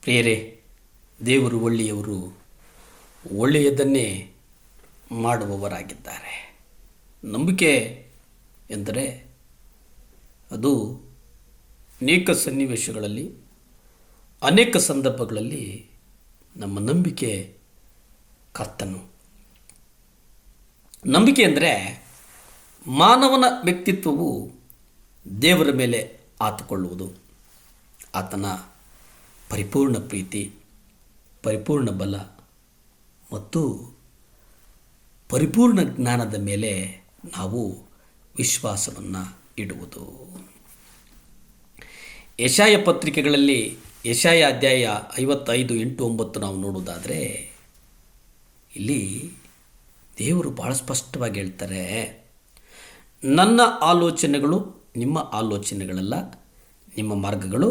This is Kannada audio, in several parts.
ಪ್ರಿಯರೇ, ದೇವರು ಒಳ್ಳೆಯವರು, ಒಳ್ಳೆಯದನ್ನೇ ಮಾಡುವವರಾಗಿದ್ದಾರೆ. ನಂಬಿಕೆ ಎಂದರೆ ಅದು ಅನೇಕ ಸನ್ನಿವೇಶಗಳಲ್ಲಿ, ಅನೇಕ ಸಂದರ್ಭಗಳಲ್ಲಿ ನಮ್ಮ ನಂಬಿಕೆ ಕರ್ತನು. ನಂಬಿಕೆ ಅಂದರೆ ಮಾನವನ ವ್ಯಕ್ತಿತ್ವವು ದೇವರ ಮೇಲೆ ಆತುಕೊಳ್ಳುವುದು, ಆತನ ಪರಿಪೂರ್ಣ ಪ್ರೀತಿ, ಪರಿಪೂರ್ಣ ಬಲ ಮತ್ತು ಪರಿಪೂರ್ಣ ಜ್ಞಾನದ ಮೇಲೆ ನಾವು ವಿಶ್ವಾಸವನ್ನು ಇಡುವುದು. ಯೆಶಾಯ ಪತ್ರಿಕೆಗಳಲ್ಲಿ ಯೆಶಾಯ ಅಧ್ಯಾಯ 55:8-9 ನಾವು ನೋಡುವುದಾದರೆ, ಇಲ್ಲಿ ದೇವರು ಭಾಳ ಸ್ಪಷ್ಟವಾಗಿ ಹೇಳ್ತಾರೆ, ನನ್ನ ಆಲೋಚನೆಗಳು ನಿಮ್ಮ ಆಲೋಚನೆಗಳಲ್ಲ, ನಿಮ್ಮ ಮಾರ್ಗಗಳು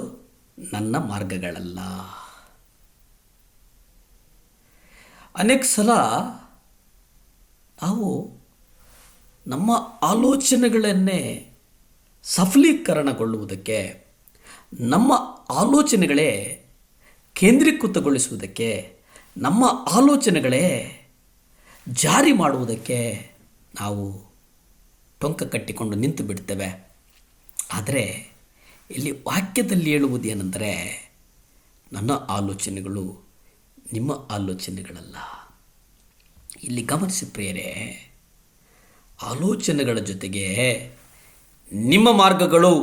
ನನ್ನ ಮಾರ್ಗಗಳಲ್ಲ. ಅನೇಕ ಸಲ ನಾವು ನಮ್ಮ ಆಲೋಚನೆಗಳನ್ನೇ ಸಫಲೀಕರಣಗೊಳ್ಳುವುದಕ್ಕೆ, ನಮ್ಮ ಆಲೋಚನೆಗಳೇ ಕೇಂದ್ರೀಕೃತಗೊಳಿಸುವುದಕ್ಕೆ, ನಮ್ಮ ಆಲೋಚನೆಗಳೇ ಜಾರಿ ಮಾಡುವುದಕ್ಕೆ ನಾವು ಟೊಂಕ ಕಟ್ಟಿಕೊಂಡು ನಿಂತು ಬಿಡ್ತೇವೆ. ಆದರೆ ಇಲ್ಲಿ ವಾಕ್ಯದಲ್ಲಿ ಹೇಳುವುದೇನೆಂದರೆ, ನನ್ನ ಆಲೋಚನೆಗಳು ನಿಮ್ಮ ಆಲೋಚನೆಗಳಲ್ಲ. ಇಲ್ಲಿ ಗಮನಿಸಿ ಪ್ರಿಯರೇ, ಆಲೋಚನೆಗಳ ಜೊತೆಗೆ ನಿಮ್ಮ ಮಾರ್ಗಗಳು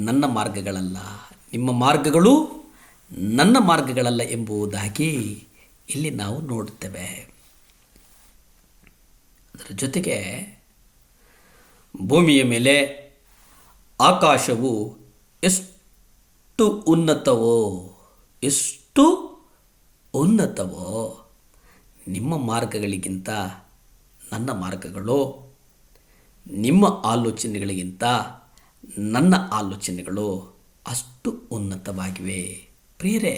ನನ್ನ ಮಾರ್ಗಗಳಲ್ಲ, ನಿಮ್ಮ ಮಾರ್ಗಗಳು ನನ್ನ ಮಾರ್ಗಗಳಲ್ಲ ಎಂಬುದಾಗಿ ಇಲ್ಲಿ ನಾವು ನೋಡುತ್ತೇವೆ. ಅದರ ಜೊತೆಗೆ ಭೂಮಿಯ ಮೇಲೆ ಆಕಾಶವು ಎಷ್ಟು ಉನ್ನತವೋ ನಿಮ್ಮ ಮಾರ್ಗಗಳಿಗಿಂತ ನನ್ನ ಮಾರ್ಗಗಳು, ನಿಮ್ಮ ಆಲೋಚನೆಗಳಿಗಿಂತ ನನ್ನ ಆಲೋಚನೆಗಳು ಅಷ್ಟು ಉನ್ನತವಾಗಿವೆ. ಪ್ರಿಯರೇ,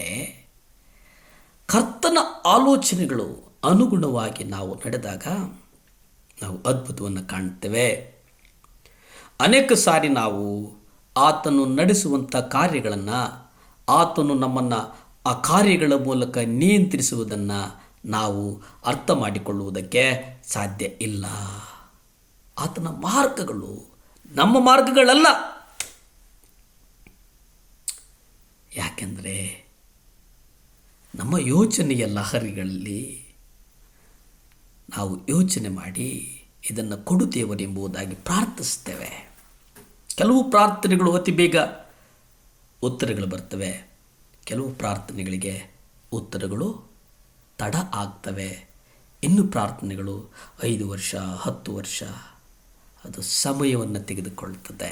ಕರ್ತನ ಆಲೋಚನೆಗಳು ಅನುಗುಣವಾಗಿ ನಾವು ನಡೆದಾಗ ನಾವು ಅದ್ಭುತವನ್ನು ಕಾಣುತ್ತೇವೆ. ಅನೇಕ ಸಾರಿ ನಾವು ಆತನು ನಡೆಸುವಂಥ ಕಾರ್ಯಗಳನ್ನು, ಆತನು ನಮ್ಮನ್ನು ಆ ಕಾರ್ಯಗಳ ಮೂಲಕ ನಿಯಂತ್ರಿಸುವುದನ್ನು ನಾವು ಅರ್ಥ ಮಾಡಿಕೊಳ್ಳುವುದಕ್ಕೆ ಸಾಧ್ಯ ಇಲ್ಲ. ಆತನ ಮಾರ್ಗಗಳು ನಮ್ಮ ಮಾರ್ಗಗಳಲ್ಲ. ಯಾಕೆಂದರೆ ನಮ್ಮ ಯೋಚನೆಯ ಲಹರಿಗಳಲ್ಲಿ ನಾವು ಯೋಚನೆ ಮಾಡಿ ಇದನ್ನು ಕೊಡು ದೇವರೆಂಬುದಾಗಿ ಪ್ರಾರ್ಥಿಸ್ತೇವೆ. ಕೆಲವು ಪ್ರಾರ್ಥನೆಗಳು ಅತಿ ಬೇಗ ಉತ್ತರಗಳು ಬರ್ತವೆ, ಕೆಲವು ಪ್ರಾರ್ಥನೆಗಳಿಗೆ ಉತ್ತರಗಳು ತಡ ಆಗ್ತವೆ. ಇನ್ನು ಪ್ರಾರ್ಥನೆಗಳು 5 ವರ್ಷ 10 ವರ್ಷ ಅದು ಸಮಯವನ್ನು ತೆಗೆದುಕೊಳ್ಳುತ್ತದೆ.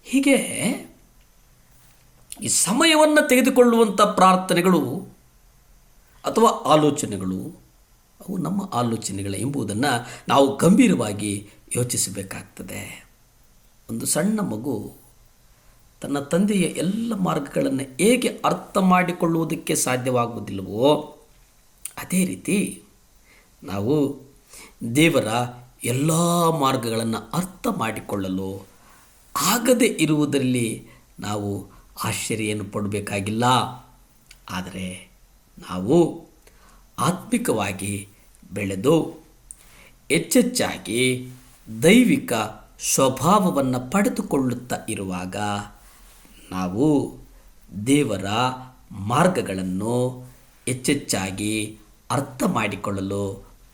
ಹೀಗೆ ಈ ಸಮಯವನ್ನು ತೆಗೆದುಕೊಳ್ಳುವಂಥ ಪ್ರಾರ್ಥನೆಗಳು ಅಥವಾ ಆಲೋಚನೆಗಳು ಅವು ನಮ್ಮ ಆಲೋಚನೆಗಳು ಎಂಬುದನ್ನು ನಾವು ಗಂಭೀರವಾಗಿ ಯೋಚಿಸಬೇಕಾಗ್ತದೆ. ಒಂದು ಸಣ್ಣ ಮಗು ತನ್ನ ತಂದೆಯ ಎಲ್ಲ ಮಾರ್ಗಗಳನ್ನು ಹೇಗೆ ಅರ್ಥ ಮಾಡಿಕೊಳ್ಳುವುದಕ್ಕೆ ಸಾಧ್ಯವಾಗುವುದಿಲ್ಲವೋ, ಅದೇ ರೀತಿ ನಾವು ದೇವರ ಎಲ್ಲ ಮಾರ್ಗಗಳನ್ನು ಅರ್ಥ ಮಾಡಿಕೊಳ್ಳಲು ಆಗದೇ ಇರುವುದರಲ್ಲಿ ನಾವು ಆಶ್ಚರ್ಯವನ್ನು ಪಡಬೇಕಾಗಿಲ್ಲ. ಆದರೆ ನಾವು ಆತ್ಮಿಕವಾಗಿ ಬೆಳೆದು ಹೆಚ್ಚೆಚ್ಚಾಗಿ ದೈವಿಕ ಸ್ವಭಾವವನ್ನು ಪಡೆದುಕೊಳ್ಳುತ್ತಾ ಇರುವಾಗ ನಾವು ದೇವರ ಮಾರ್ಗಗಳನ್ನು ಹೆಚ್ಚೆಚ್ಚಾಗಿ ಅರ್ಥ ಮಾಡಿಕೊಳ್ಳಲು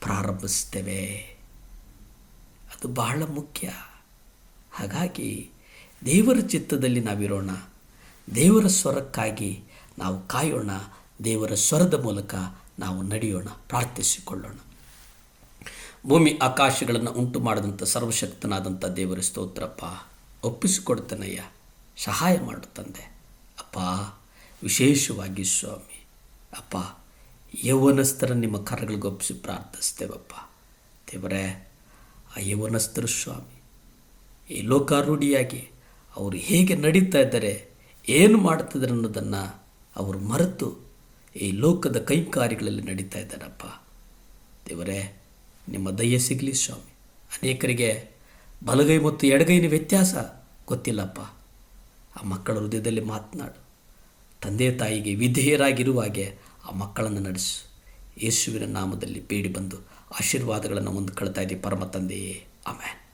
ಪ್ರಾರಂಭಿಸ್ತೇವೆ. ಅದು ಬಹಳ ಮುಖ್ಯ. ಹಾಗಾಗಿ ದೇವರ ಚಿತ್ತದಲ್ಲಿ ನಾವಿರೋಣ, ದೇವರ ಸ್ವರಕ್ಕಾಗಿ ನಾವು ಕಾಯೋಣ, ದೇವರ ಸ್ವರದ ಮೂಲಕ ನಾವು ನಡೆಯೋಣ, ಪ್ರಾರ್ಥಿಸಿಕೊಳ್ಳೋಣ. ಭೂಮಿ ಆಕಾಶಗಳನ್ನು ಉಂಟು ಮಾಡಿದಂಥ ಸರ್ವಶಕ್ತನಾದಂಥ ದೇವರ ಸ್ತೋತ್ರಪ್ಪ, ಒಪ್ಪಿಸಿಕೊಡ್ತಾನಯ್ಯ, ಸಹಾಯ ಮಾಡು ತಂದೆ. ಅಪ್ಪ, ವಿಶೇಷವಾಗಿ ಸ್ವಾಮಿ ಅಪ್ಪ, ಯೌವನಸ್ಥರ ನಿಮ್ಮ ಕರಗಳಿಗೆ ಒಪ್ಪಿಸಿ ಪ್ರಾರ್ಥಿಸ್ತೇವಪ್ಪ. ದೇವರೇ, ಆ ಯೌವನಸ್ಥರು ಸ್ವಾಮಿ ಈ ಲೋಕಾರೂಢಿಯಾಗಿ ಅವರು ಹೇಗೆ ನಡೀತಾ ಇದ್ದಾರೆ, ಏನು ಮಾಡ್ತಿದ್ದಾರೆ ಅನ್ನೋದನ್ನು ಅವರು ಮರೆತು ಈ ಲೋಕದ ಕೈಕಾರ್ಯಗಳಲ್ಲಿ ನಡೀತಾ ಇದ್ದಾರಪ್ಪ. ದೇವರೇ, ನಿಮ್ಮ ದಯೆ ಸಿಗಲಿ ಸ್ವಾಮಿ. ಅನೇಕರಿಗೆ ಬಲಗೈ ಮತ್ತು ಎಡಗೈನ ವ್ಯತ್ಯಾಸ ಗೊತ್ತಿಲ್ಲಪ್ಪ. ಆ ಮಕ್ಕಳ ಹೃದಯದಲ್ಲಿ ಮಾತನಾಡು, ತಂದೆ ತಾಯಿಗೆ ವಿಧೇಯರಾಗಿರುವ ಹಾಗೆ ಆ ಮಕ್ಕಳನ್ನು ನಡೆಸು. ಯೇಸುವಿನ ನಾಮದಲ್ಲಿ ಬೇಡಿ ಬಂದು ಆಶೀರ್ವಾದಗಳನ್ನು ಹೊಂದ್ಕೊಳ್ತಾ ಇದ್ದೀವಿ ಪರಮ ತಂದೆಯೇ. ಆಮೇನ್.